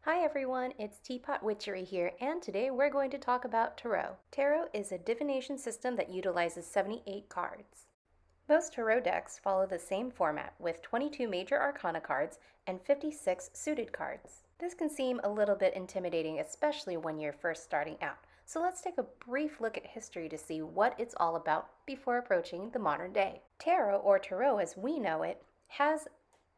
Hi everyone, it's Teapot Witchery here, and today we're going to talk about Tarot. Tarot is a divination system that utilizes 78 cards. Most Tarot decks follow the same format with 22 major arcana cards and 56 suited cards. This can seem a little bit intimidating, especially when you're first starting out. So let's take a brief look at history to see what it's all about before approaching the modern day. Tarot, or Tarot as we know it, has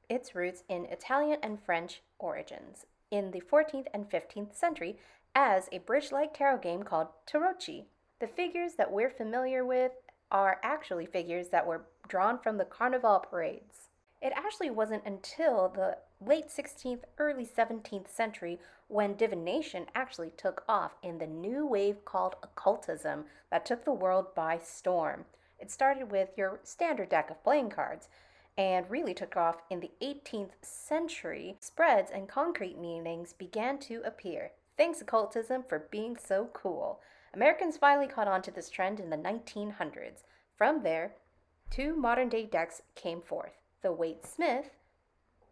its roots in Italian and French origins in the 14th and 15th century as a bridge-like tarot game called tarocchi. The figures that we're familiar with are actually figures that were drawn from the carnival parades. It actually wasn't until the late 16th, early 17th century when divination actually took off in the new wave called occultism that took the world by storm. It started with your standard deck of playing cards and really took off in the 18th century. Spreads and concrete meanings began to appear. Thanks occultism for being so cool. Americans finally caught on to this trend in the 1900s. From there, two modern day decks came forth, the Waite-Smith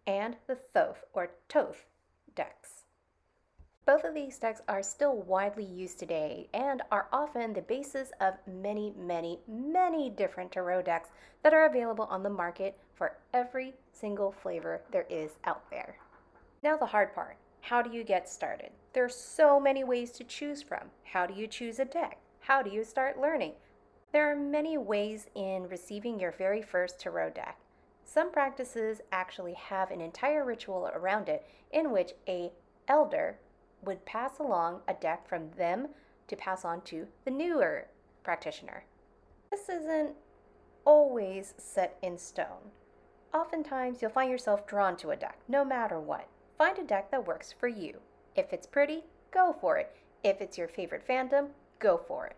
and the Thoth or Toth decks. Both of these decks are still widely used today and are often the basis of many different tarot decks that are available on the market for every single flavor there is out there. Now the hard part. How do you get started? There are so many ways to choose from. How do you choose a deck? How do you start learning? There are many ways in receiving your very first tarot deck. Some practices actually have an entire ritual around it in which a elder would pass along a deck from them to pass on to the newer practitioner. This isn't always set in stone. Oftentimes, you'll find yourself drawn to a deck, no matter what. Find a deck that works for you. If it's pretty, go for it. If it's your favorite fandom, go for it.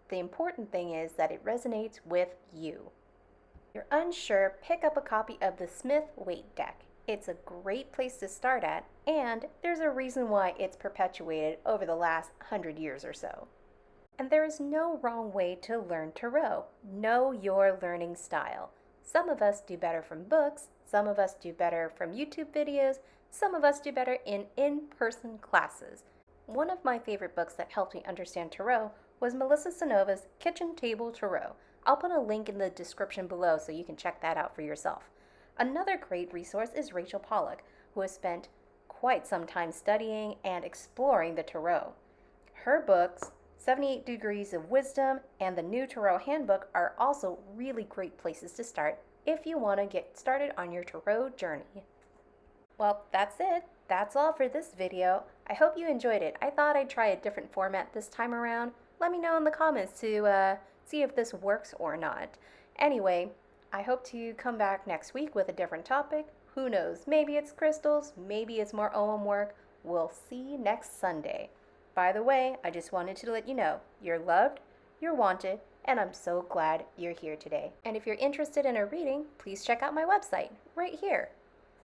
The important thing is that it resonates with you. If you're unsure, pick up a copy of the Smith-Waite deck. It's a great place to start at, and there's a reason why it's perpetuated over the last 100 years or so. And there is no wrong way to learn tarot. Know your learning style. Some of us do better from books, some of us do better from YouTube videos, some of us do better in in-person classes. One of my favorite books that helped me understand tarot was Melissa Sanova's Kitchen Table Tarot. I'll put a link in the description below so you can check that out for yourself. Another great resource is Rachel Pollack, who has spent quite some time studying and exploring the tarot. Her books, 78 Degrees of Wisdom and the New Tarot Handbook, are also really great places to start if you want to get started on your tarot journey. Well, that's it. That's all for this video. I hope you enjoyed it. I thought I'd try a different format this time around. Let me know in the comments to see if this works or not. Anyway, I hope to come back next week with a different topic. Who knows? Maybe it's crystals, maybe it's more OM work. We'll see next Sunday. By the way, I just wanted to let you know, you're loved, you're wanted, and I'm so glad you're here today. And if you're interested in a reading, please check out my website right here.